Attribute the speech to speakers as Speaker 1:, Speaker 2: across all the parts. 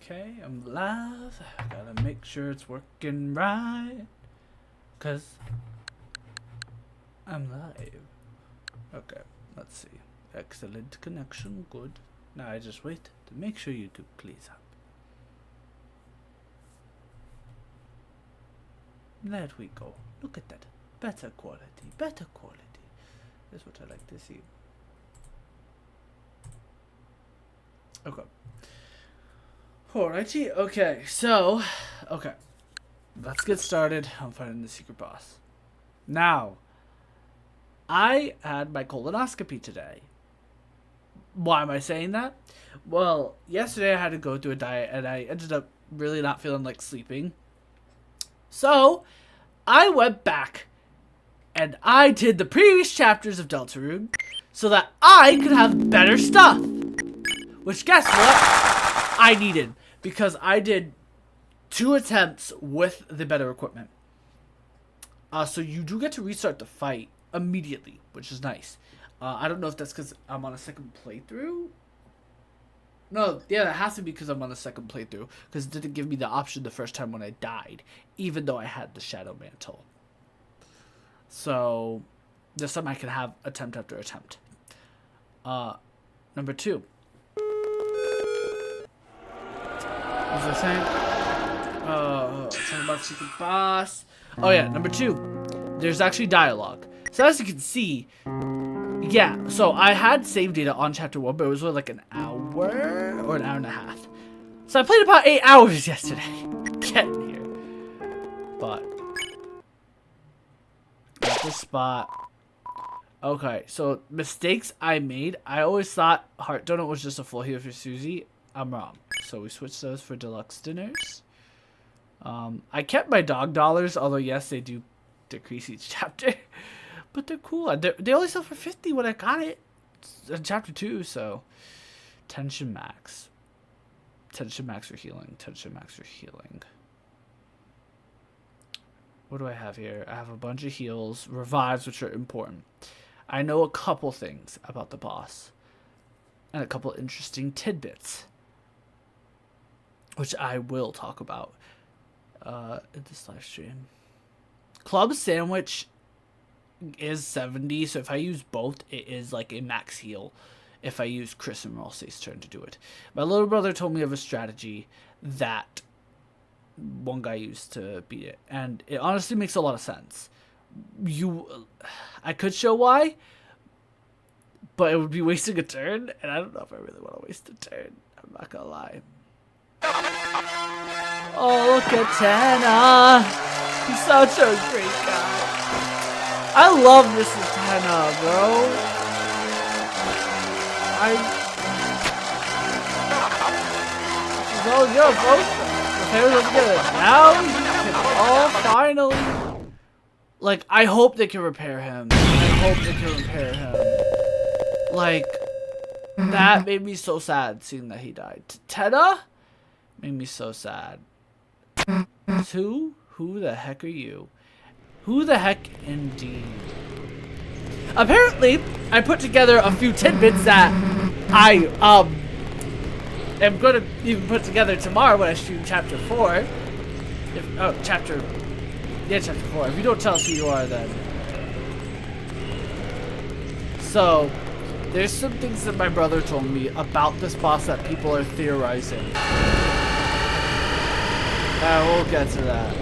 Speaker 1: Okay, I'm live. I gotta make sure it's working right. Cause I'm live. Okay, let's see. Excellent connection, good. Now I just wait to make sure YouTube plays up. There we go. Look at that. Better quality, better quality. That's what I like to see. Okay. Alrighty, okay, so, okay. Let's get started on finding the secret boss. Now, I had my colonoscopy today. Why am I saying that? Well, yesterday I had to go through a diet and I ended up really not feeling like sleeping. So, I went back and I did the previous chapters of Deltarune so that I could have better stuff. Which, guess what? I needed. Because I did 2 attempts with the better equipment. So you do get to restart the fight immediately, which is nice. I don't know if that's because I'm on a second playthrough. No, yeah, that has to be because I'm on the second playthrough. Because it didn't give me the option the first time when I died. Even though I had the Shadow Mantle. So, this time I can have attempt after attempt. Number 2. What was I saying? Talking about secret boss. Oh yeah, number 2. There's actually dialogue. So as you can see, yeah. So I had save data on chapter 1, but it was like an hour or an hour and a half. So I played about 8 hours yesterday getting here. But at this spot. Okay, so mistakes I made. I always thought Heart Donut was just a full heal for Susie. I'm wrong. So we switched those for deluxe dinners. I kept my dog dollars, although yes, they do decrease each chapter. But they're cool. They only sell for 50 when I got it in chapter 2, so tension max. Tension max for healing. Tension max for healing. What do I have here? I have a bunch of heals, revives, which are important. I know a couple things about the boss. And a couple interesting tidbits. Which I will talk about in this live stream. Club Sandwich is 70, so if I use both, it is like a max heal. If I use Chris and Ross's turn to do it. My little brother told me of a strategy that one guy used to beat it, and it honestly makes a lot of sense. I could show why, but it would be wasting a turn, and I don't know if I really want to waste a turn. I'm not gonna lie. Oh, look at Tana. He's such a great guy. I love Mrs. Tana, bro. She's all good, folks. The family was good. Now we can all finally. Like, I hope they can repair him. Like, that made me so sad seeing that he died. Tana? Made me so sad. Who the heck are you? Who the heck indeed? Apparently, I put together a few tidbits that I am going to even put together tomorrow when I stream chapter 4. Chapter 4. If you don't tell us who you are, then. So, there's some things that my brother told me about this boss that people are theorizing. We'll get to that.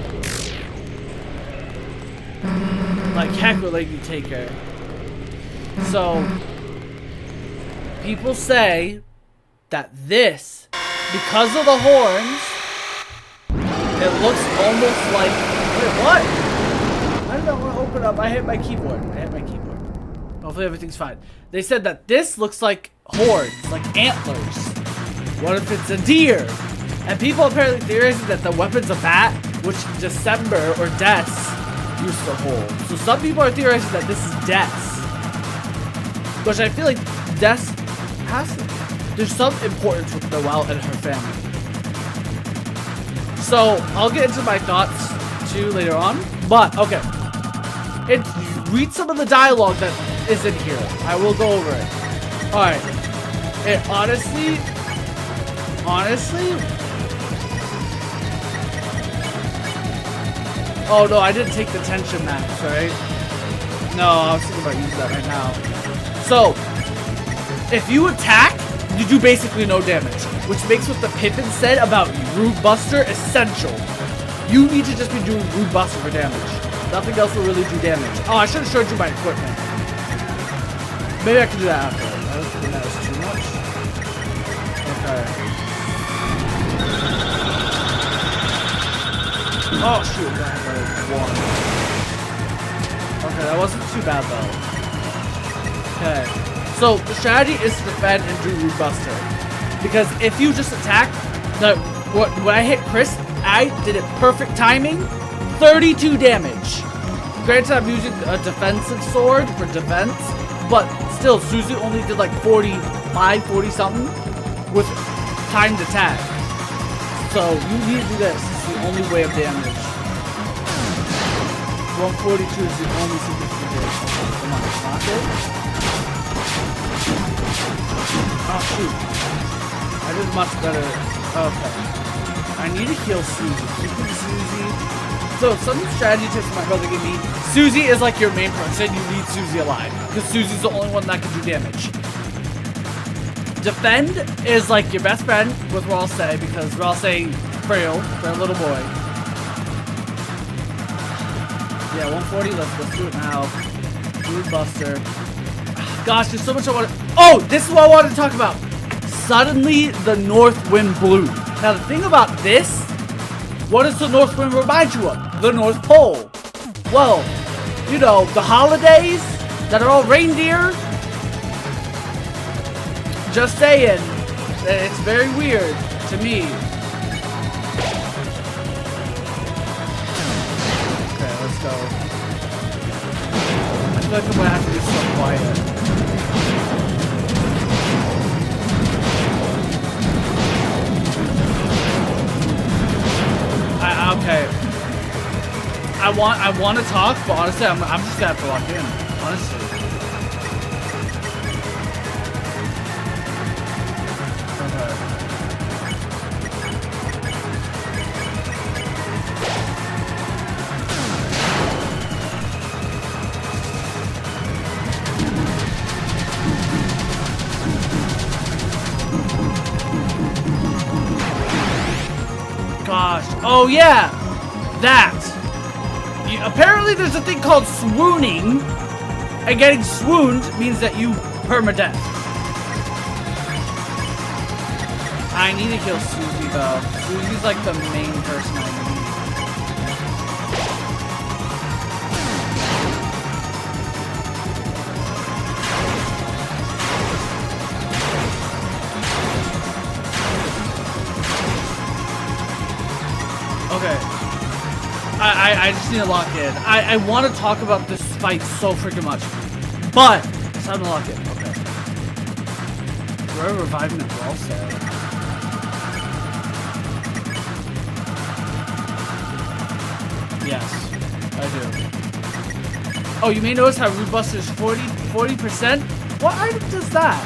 Speaker 1: Like, heck will let you take her. So, people say that this, because of the horns, it looks almost like... Wait, what? I did not want to open up. I hit my keyboard. Hopefully everything's fine. They said that this looks like horns, like antlers. What if it's a deer? And people apparently theorizing that the weapons of that, which December or Des used to hold. So some people are theorizing that this is Des. Which I feel like Des has to. There's some importance with Noelle and her family. So I'll get into my thoughts too later on. But okay. Read some of the dialogue that is in here. I will go over it. Alright. It honestly, Oh no, I didn't take the tension max, right? No, I was thinking about using that right now. So, if you attack, you do basically no damage, which makes what the Pippin said about Root Buster essential. You need to just be doing Root Buster for damage. Nothing else will really do damage. Oh, I should have showed you my equipment. Maybe I can do that after. I don't think that was too much. Okay. Oh shoot, I have like one. Okay, that wasn't too bad though. Okay. So the strategy is to defend and do Root Buster. Because if you just attack, when I hit Chris, I did it perfect timing, 32 damage. Granted, I'm using a defensive sword for defense, but still, Susie only did like 45, 40 something with timed attack. So you need to do this. It's the only way of damage. 142 is the only significant damage. Come on, knock it. Oh shoot. I did much better. Okay. I need to heal Susie. Keeping Susie. So some strategy tips my brother gave me. Susie is like your main person. You need Susie alive. Because Susie's the only one that can do damage. Defend is like your best friend with Ralsei, because Ralsei frail for a little boy. Yeah, 140, let's do it now. Root Buster. Gosh, there's so much I want to... Oh, this is what I wanted to talk about. Suddenly, the North Wind blew. Now, the thing about this, what does the North Wind remind you of? The North Pole. Well, you know, the holidays that are all reindeer. Just saying, it's very weird to me. Okay, let's go. I feel like I'm gonna have to do something quiet. Okay. I want to talk, but honestly, I'm just gonna have to lock in. Honestly. Gosh. Oh yeah, that. Apparently there's a thing called swooning, and getting swooned means that you permadeath. I need to kill Susie though. Susie's like the main person I need. Okay. I just need to lock in. I want to talk about this fight so freaking much. But it's time to lock in. Okay. We're reviving the brawl set. Yes, I do. Oh, you may notice how Root Buster is 40%? What item does that?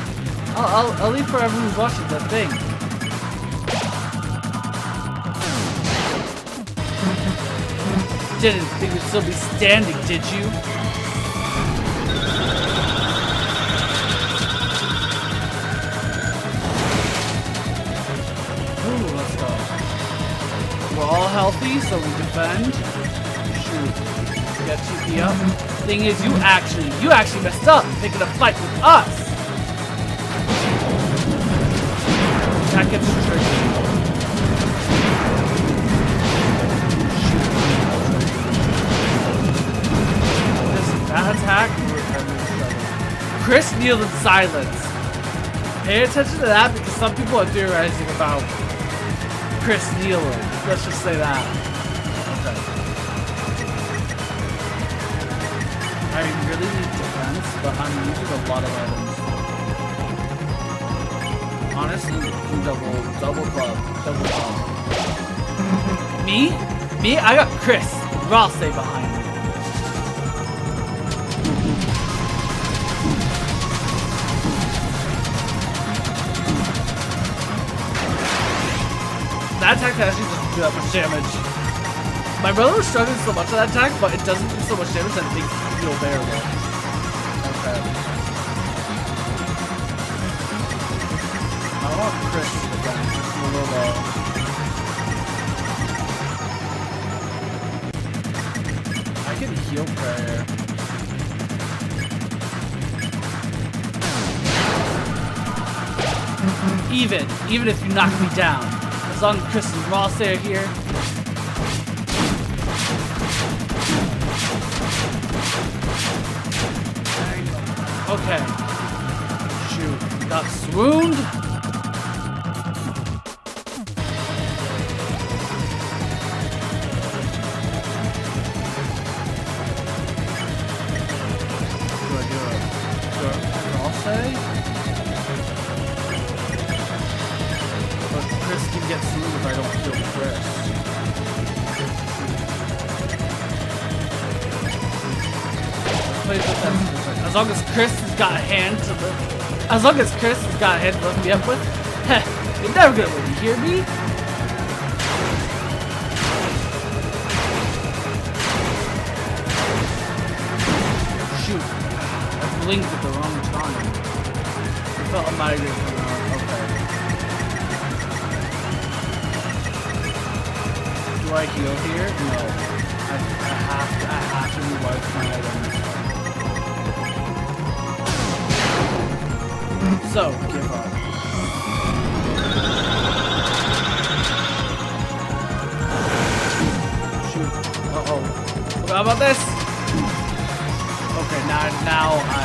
Speaker 1: I'll leave for everyone who's watching the thing. Didn't think you'd still be standing, did you? Ooh, let's go. We're all healthy, so we defend. Shoot. We got TP up. Thing is, you actually messed up picking a fight with us. That gets tricky. That attack? Chris kneeled in silence. Pay attention to that because some people are theorizing about Chris kneeling. Let's just say that. Okay. I really need defense, but I'm using a lot of items. Honestly, do double club. Me? I got Chris. Ralsei behind me. That attack actually doesn't do that much damage. My brother was struggling so much with that attack, but it doesn't do so much damage that it makes it feel bearable. Okay. I want Chris to defend. A little low. I can heal prayer. Even if you knock me down, as long as Chris and Ross are here. Okay. Shoot. Got swooned. What do I do? I'll say. Chris can get through if I don't kill Chris. As long as Chris has got a hand to the... As long as Chris has got a hand to lift me up with, you're never gonna win, you hear me? Shoot. I blinked at the wrong time. I felt a migraine coming on. Okay. Do I heal here? No. I have to rewipe my items. So, give up. Shoot. Uh-oh. Forgot about this! Okay, now I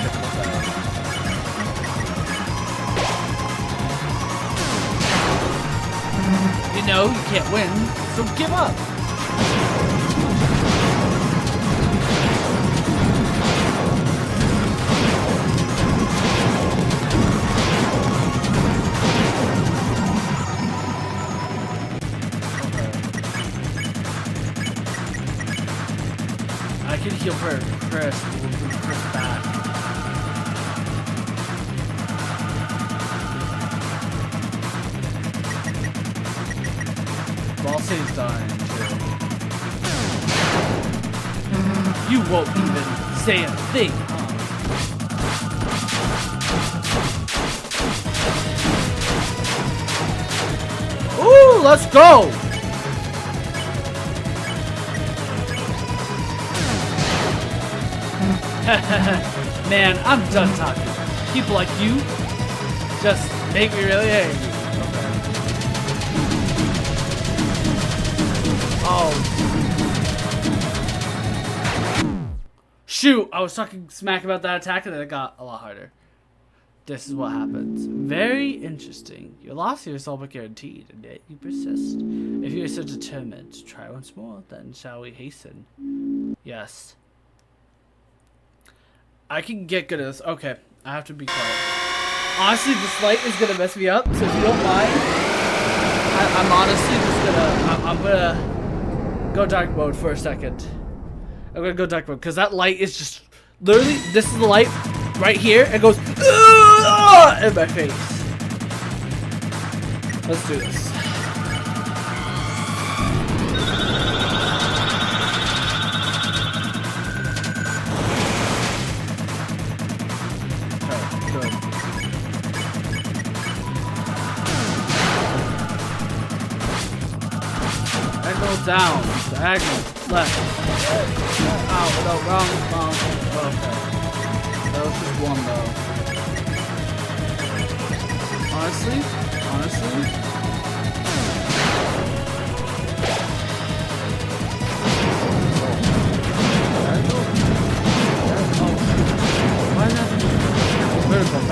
Speaker 1: get this out. You know, you can't win, so give up! I can heal for Chris. We'll bring Chris back. Balsay's dying too. You won't even say a thing, huh? Ooh, let's go! Man, I'm done talking. People like you just make me really angry. Okay. Oh. Shoot! I was talking smack about that attack and then it got a lot harder. This is what happens. Very interesting. Your loss here is all but guaranteed, and yet you persist. If you are so determined to try once more, then shall we hasten? Yes. I can get good at this. Okay, I have to be quiet. Honestly, this light is gonna mess me up, so if you don't mind, I'm honestly just gonna... I'm gonna go dark mode for a second. I'm gonna go dark mode, because that light is just... Literally, this is the light right here. It goes... in my face. Let's do this. Down, diagonal, left. Oh, no, wrong. Okay. That was just one though. Honestly. Oh, why not vertical?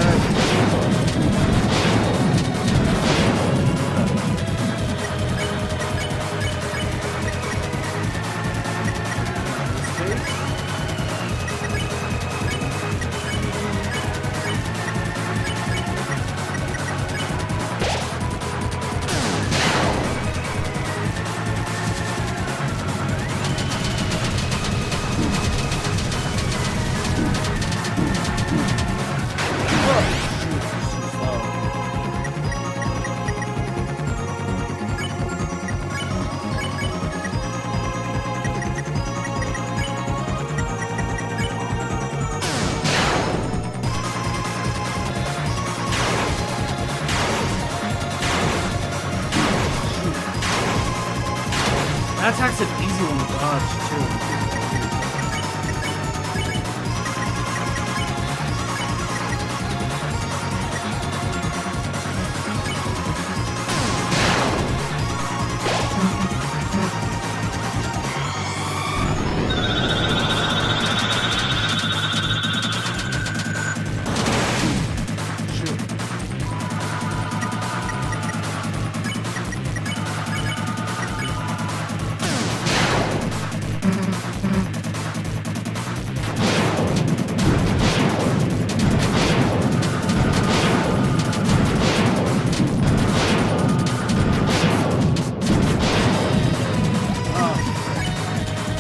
Speaker 1: That attack's an easy one to dodge, too.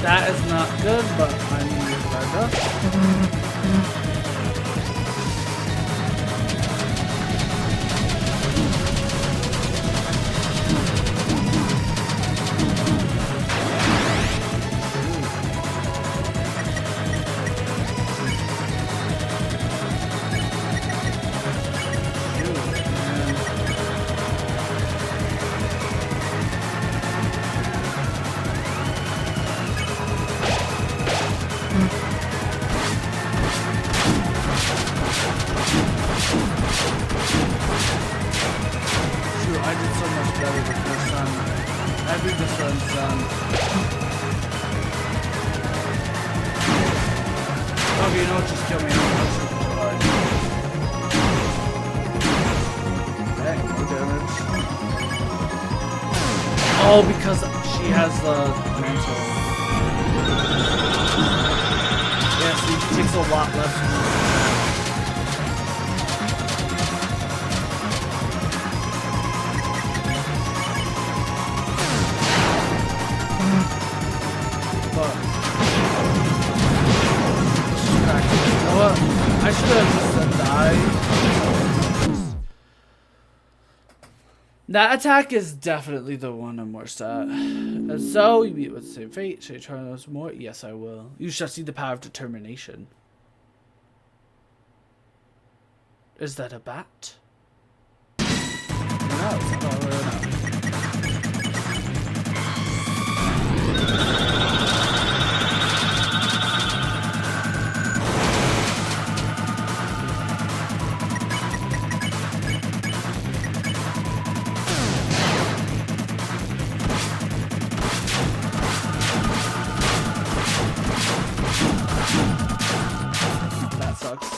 Speaker 1: That is not good, but I need to use that. I did so much better the first time. I beat the first time. Okay, you know what? Just kill me. I'm super hard. Hey, no damage. Oh, because she has the mantle. Yeah, see, she takes a lot less from me. I should have just said die. That attack is definitely the one I'm worst at. And so, you beat with the same fate. Should I try those more? Yes, I will. You shall see the power of determination. Is that a bat? No, it's not. No. That sucks.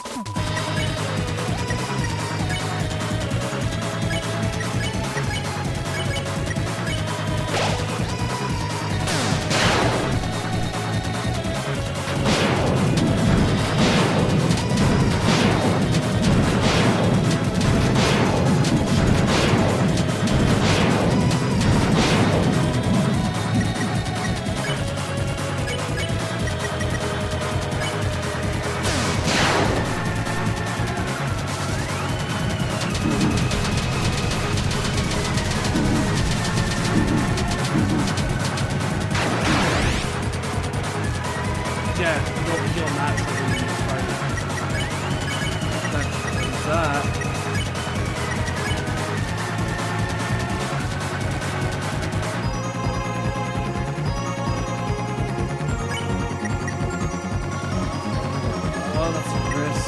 Speaker 1: Yeah, you'll heal naturally in this fight. That. Oh, that's a risk.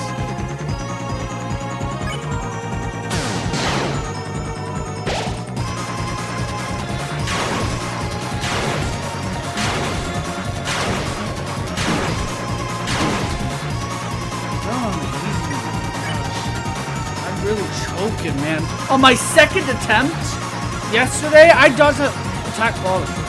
Speaker 1: Really choking, man. On my second attempt yesterday, I dodged an attack flawlessly.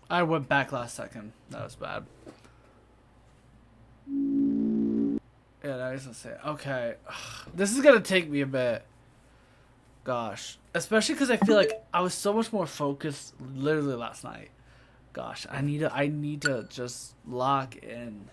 Speaker 1: I went back last second. That was bad. Yeah, I was gonna say. Okay, this is gonna take me a bit. Gosh, especially because I feel like I was so much more focused literally last night. Gosh, I need to just lock in.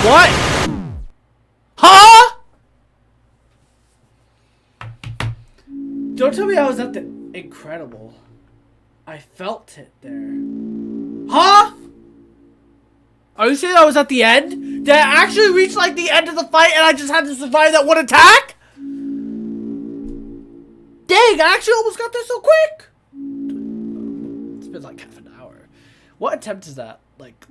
Speaker 1: What? Huh? Don't tell me I was at the incredible. I felt it there. Huh? Are you saying I was at the end? Did I actually reach like the end of the fight and I just had to survive that one attack? Dang, I actually almost got there so quick. It's been like half an hour. What attempt is that? Like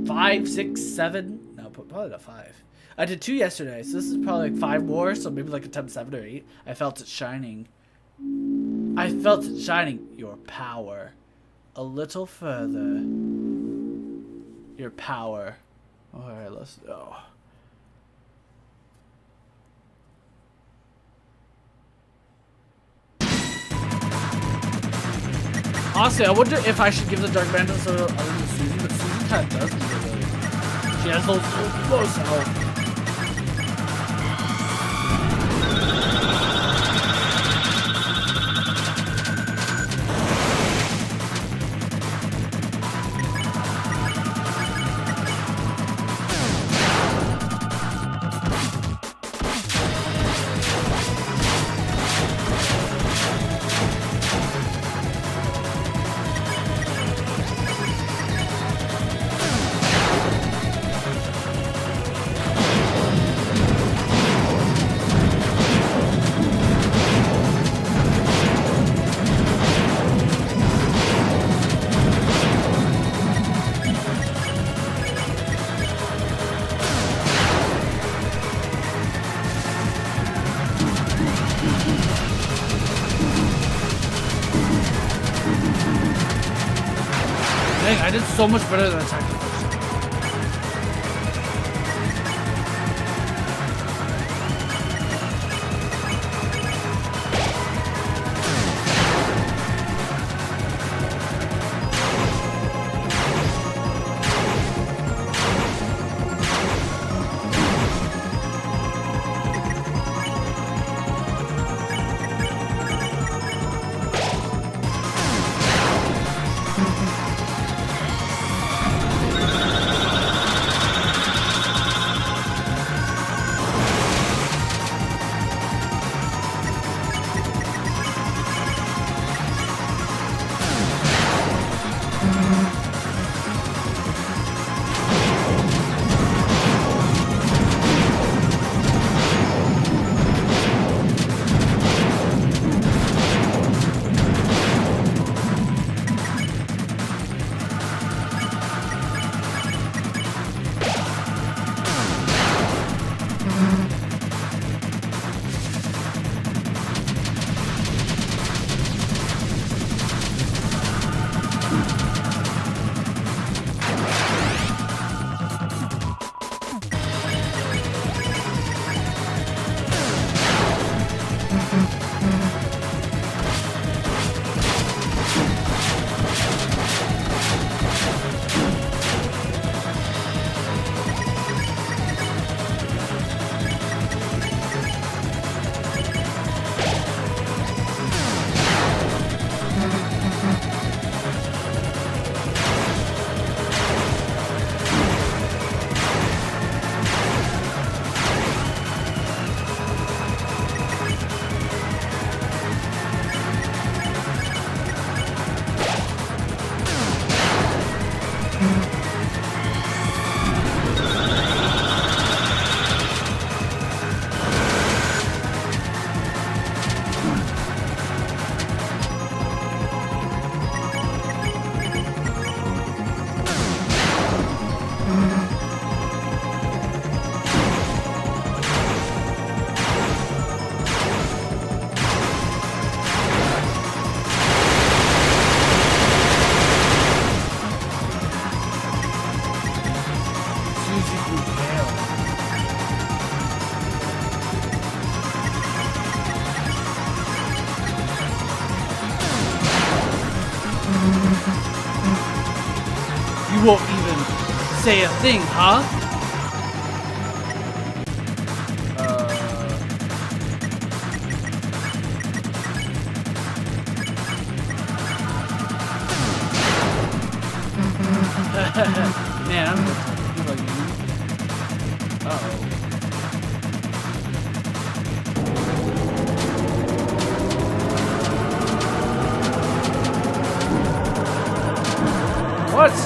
Speaker 1: 5, 6, 7? No, probably not 5. I did 2 yesterday, so this is probably like 5 more, so maybe like attempt 7 or 8. I felt it shining. I felt it shining. Your power. A little further. Your power. Alright, let's go. Honestly, I wonder if I should give the Dark Mantis other than Susan, but Susan kind of does need it. She has those close out. Dang, I did so much better than attack the first time. You won't even say a thing, huh? Man, I'm gonna like you. Uh-oh. What?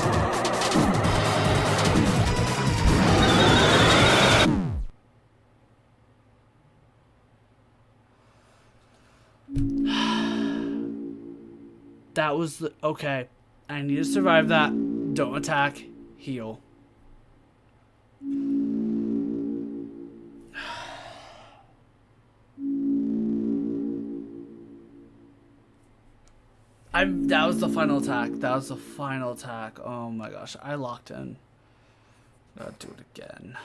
Speaker 1: That was the... Okay. I need to survive that. Don't attack. Heal. That was the final attack. That was the final attack. Oh my gosh. I locked in. Gotta do it again.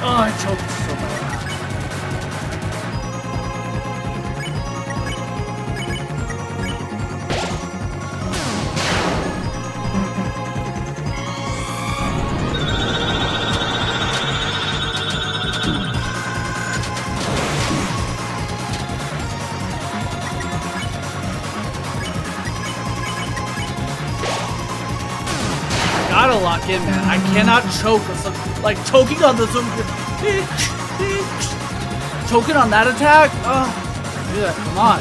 Speaker 1: Oh, I choked so bad. Gotta lock in, man. I cannot choke. Like, choking on the choking on that attack? Oh, yeah, come on.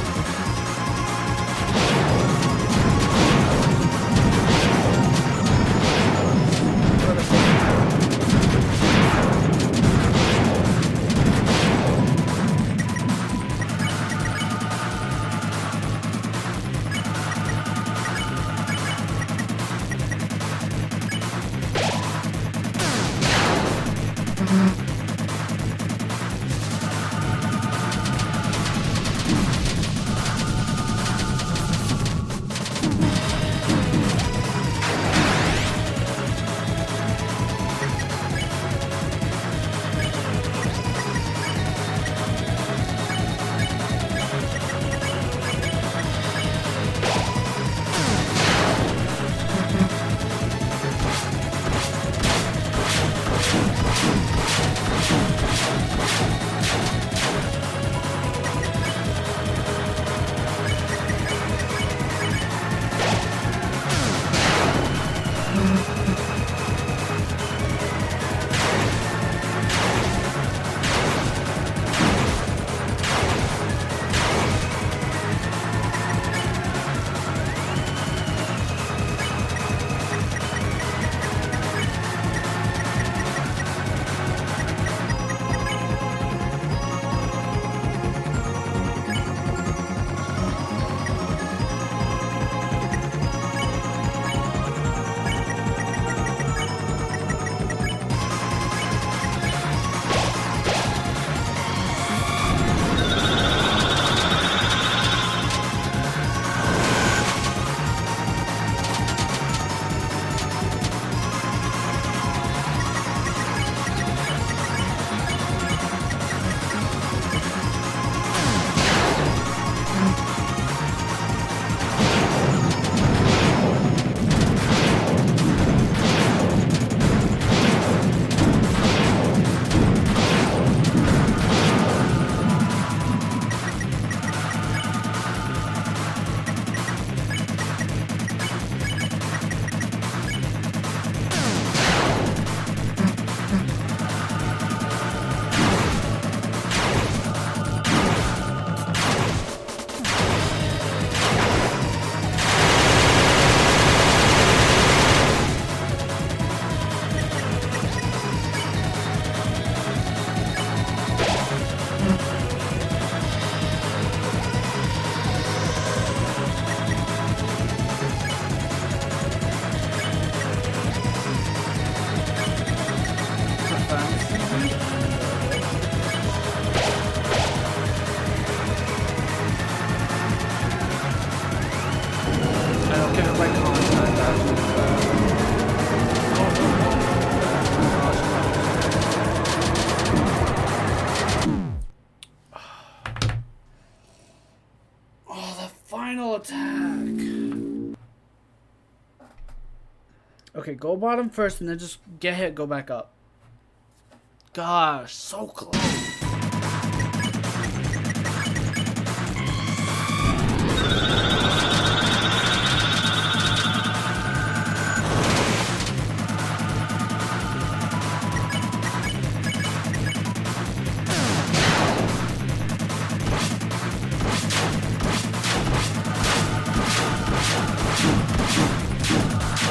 Speaker 1: Okay, go bottom first and then just get hit, go back up. Gosh, so close.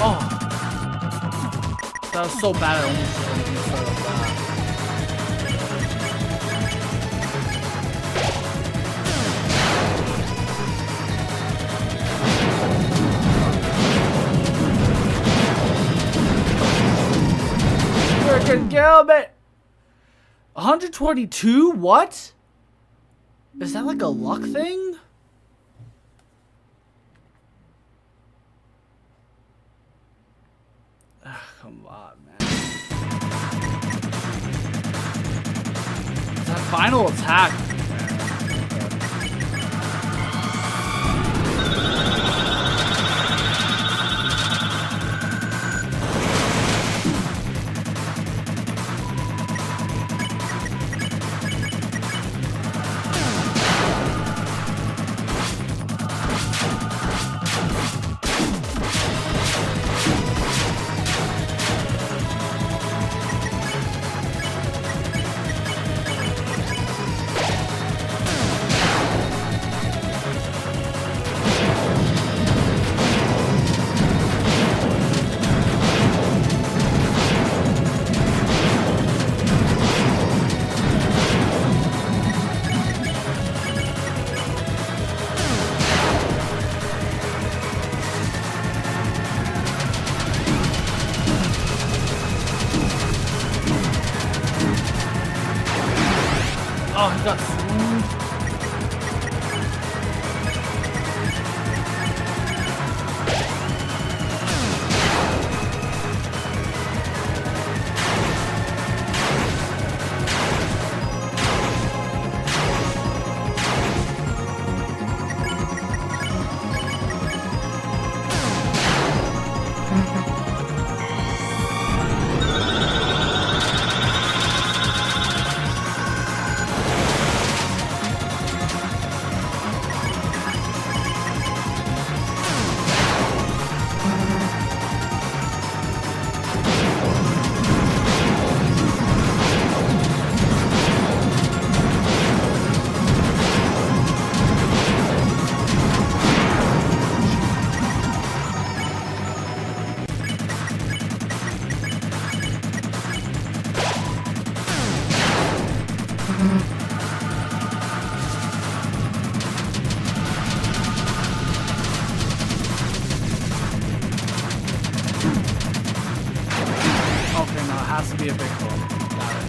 Speaker 1: Oh, that was so bad. I almost started off that. Freaking kill me! 122? What? Is that like a luck thing? Come on, man. That final attack. Oh, he got swooned. Okay, no, it has to be a big hole. Got it.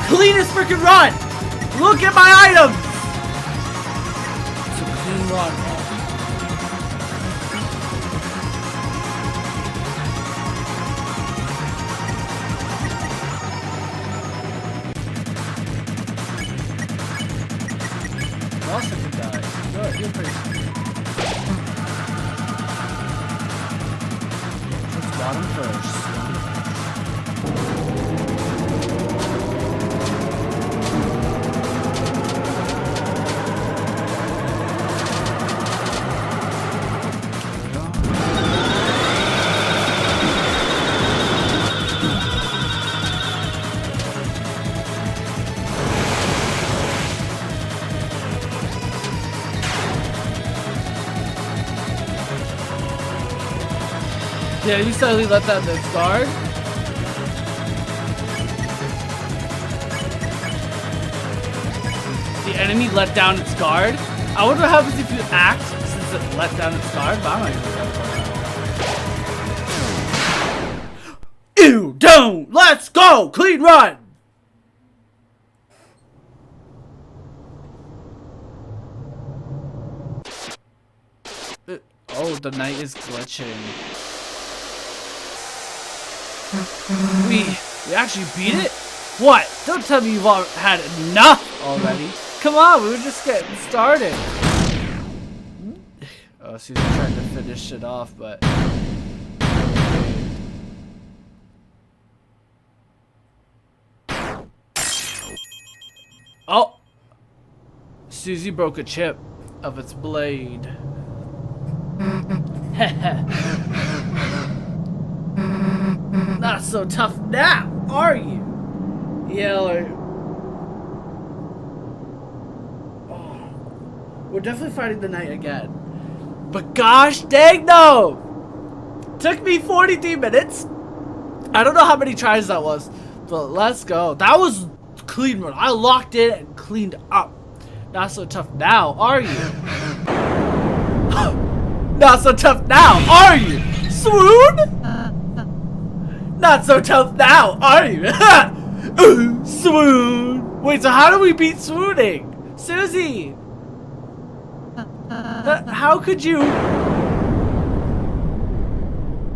Speaker 1: Cleanest freaking run! Look at my items! It's a clean run, bro. also can die. Good, you're pretty sweet. Let's bottom first. Yeah, you suddenly let that its guard. The enemy let down its guard. I wonder what happens if you act since it let down its guard, but I'm not even Ew, don't! Let's go! Clean run! Oh, the night is glitching. We actually beat it? What? Don't tell me you've all had enough already. Come on, we were just getting started. Oh, Susie trying to finish it off, but... Oh! Susie broke a chip of its blade. Not so tough now, are you? Yeller. Oh. We're definitely fighting the night again. But gosh dang no! Took me 43 minutes. I don't know how many tries that was, but let's go. That was clean run. I locked in and cleaned up. Not so tough now, are you? Not so tough now, are you? Swoon? Not so tough now, are you? Swoon! Wait, so how do we beat swooning? Susie! How could you?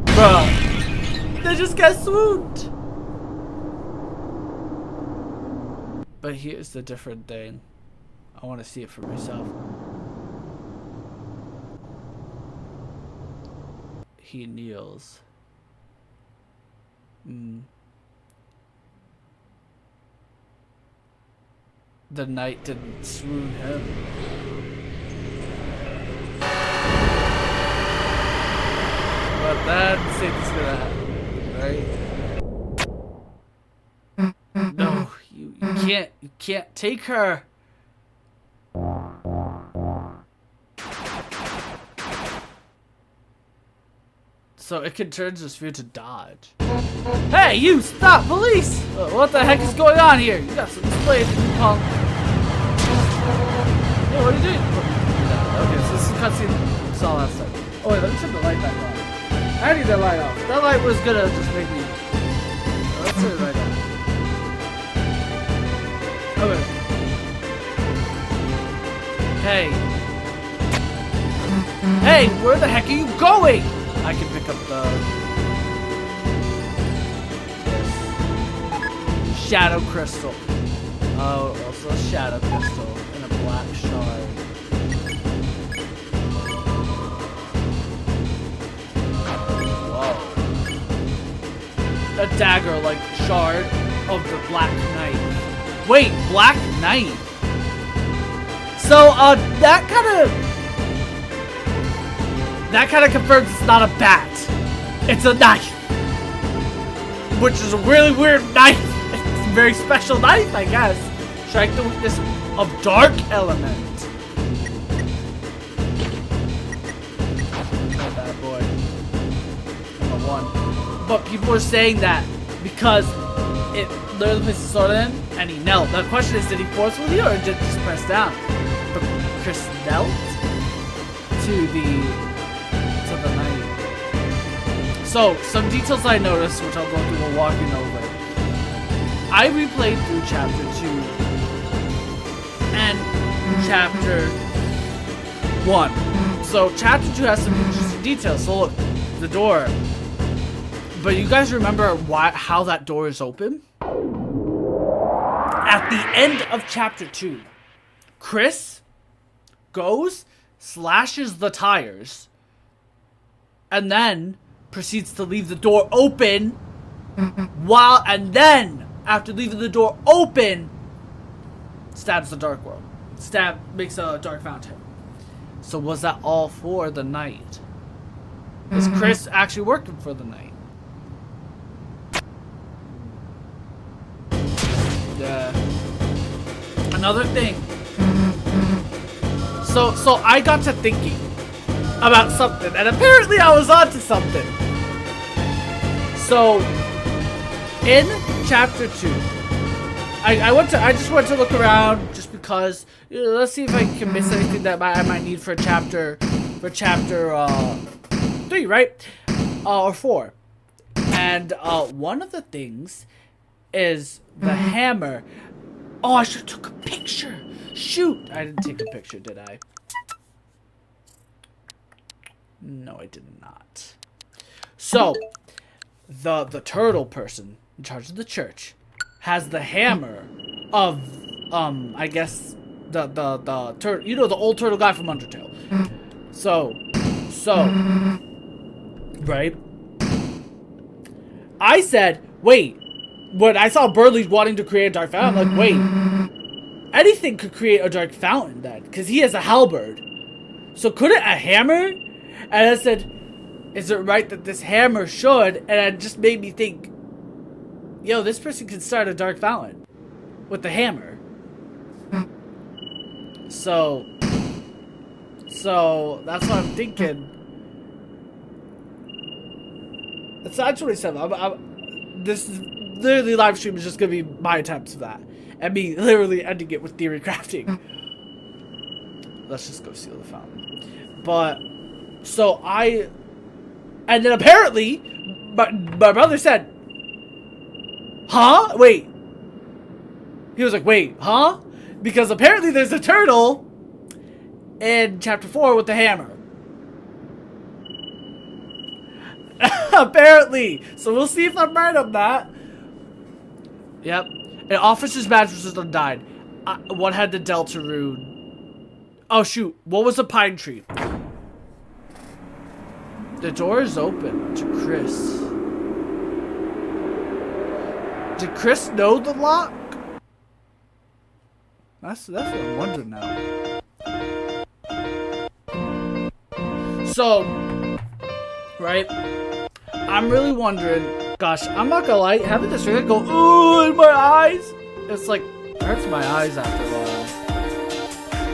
Speaker 1: Bruh. They just got swooned. But here's the different thing. I want to see it for myself. He kneels. The knight didn't swoon him. But that's it's gonna happen, right? No, you can't take her. So it can turn the sphere to dodge. Hey, you! Stop! Police! What the heck is going on here? You got some displays, you punk. Hey, what are you doing? Okay, so this is cutscene. It's all outside. Oh wait, let me turn the light back on. I need that light off. That light was gonna just make me... Let's turn it right on. Okay. Hey. Hey, where the heck are you going? I can pick up the... Shadow Crystal. Oh, also a Shadow Crystal and a black shard. Whoa. A dagger-like shard of the Black Knight. Wait, Black Knight? So, that kind of confirms it's not a bat. It's a knife. Which is a really weird knife. It's a very special knife, I guess. Strike the weakness of dark element. Oh, bad boy. Number one. But people are saying that because it literally placed the sword in and he knelt. The question is, did he forcefully or did he just press down? But Chris knelt to the night. So, some details I noticed, which I'll go through while walking over. I replayed through Chapter 2 and Chapter 1. So, Chapter 2 has some interesting details. So, look, the door. But you guys remember how that door is open? At the end of Chapter 2, Chris goes, slashes the tires, and then proceeds to leave the door open and then, after leaving the door open, stabs the dark world. Makes a dark fountain. So was that all for the night? Is Chris actually working for the night? Another thing. So I got to thinking about something, and apparently I was onto something. So in chapter 2, I just went to look around just because, you know, let's see if I can miss anything that I might need for chapter 3, right? Or 4. And one of the things is the hammer. Oh, I should have took a picture. Shoot, I didn't take a picture, did I? No, I did not. So the turtle person in charge of the church has the hammer of I guess the turtle, you know, the old turtle guy from Undertale. So right, I said, wait, when I saw Burley wanting to create a dark fountain, I'm like, wait, anything could create a dark fountain then, because he has a halberd. So could it a hammer? And I said, is it right that this hammer should? And it just made me think, yo, this person could start a dark fountain with the hammer. So that's what I'm thinking. It's not 27. This is literally live stream is just gonna be my attempts of that, and me literally ending it with theory crafting. Let's just go seal the fountain. But so and then apparently my brother said, huh? Wait. He was like, wait, huh? Because apparently there's a turtle in chapter 4 with the hammer. Apparently. So we'll see if I'm right on that. Yep. An officer's badge was died. What had the Deltarune? Oh shoot. What was the pine tree? The door is open to Chris. Did Chris know the lock? That's what I'm wondering now. So, right? I'm really wondering. Gosh, I'm not gonna lie. Having this ring go ooh in my eyes, it's like it hurts my eyes after a while.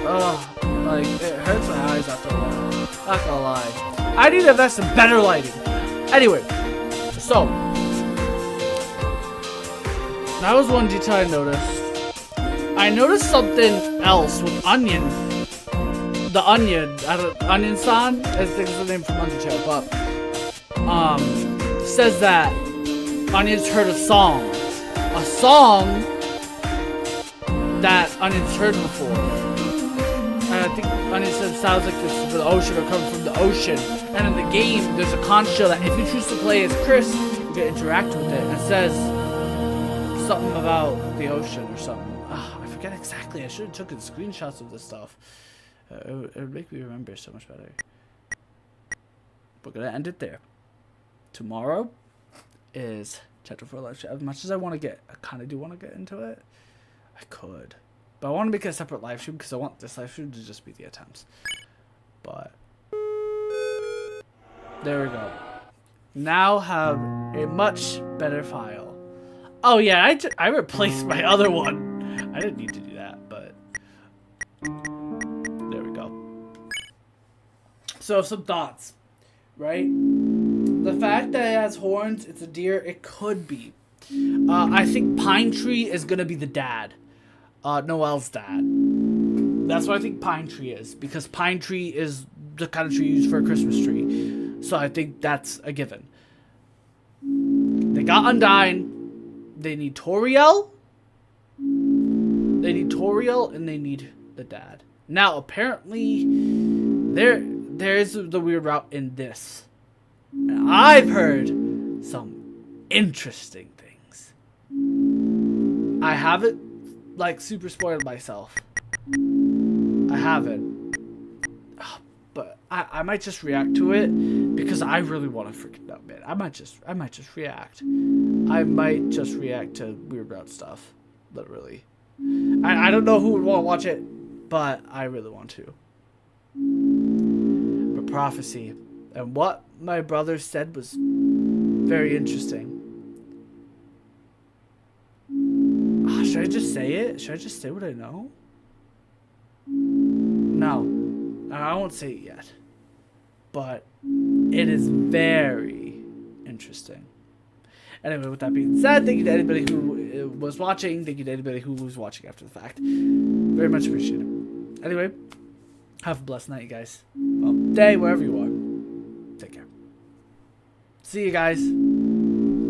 Speaker 1: Oh, like it hurts my eyes after a while. Not gonna lie. I need to invest in better lighting. Anyway, so that was one detail I noticed. I noticed something else with Onion. The Onion, Onion-san, I think is the name from Undertale, but says that Onion's heard a song that Onion's heard before. And I think Onion said it sounds like it's from the ocean or coming from the ocean. And in the game, there's a conch shell that if you choose to play as Chris, you can interact with it. And it says something about the ocean or something. I forget exactly. I should have taken screenshots of this stuff. It would make me remember so much better. We're gonna end it there. Tomorrow is chapter 4 live stream. As much as I kind of do want to get into it. I could, but I want to make it a separate live stream because I want this live stream to just be the attempts. But there we go. Now have a much better file. Oh yeah, I replaced my other one. I didn't need to do that, but there we go. So some thoughts, right? The fact that it has horns, it's a deer, it could be. I think Pine Tree is gonna be the dad. Noelle's dad. That's what I think Pine Tree is, because Pine Tree is the kind of tree used for a Christmas tree. So I think that's a given. They got Undyne. They need Toriel. They need Toriel, and they need the dad. Now, apparently, there is the weird route in this. And I've heard some interesting things. I haven't, like, super spoiled myself. I haven't. I might just react to it because I really want to freaking know, man. I might just react. I might just react to Weird Route stuff, literally. I don't know who would want to watch it, but I really want to. But prophecy and what my brother said was very interesting. Should I just say it? Should I just say what I know? No, I won't say it yet. But it is very interesting. Anyway, with that being said, thank you to anybody who was watching. Thank you to anybody who was watching after the fact. Very much appreciated. Anyway, have a blessed night, you guys. Well, day, wherever you are. Take care. See you guys.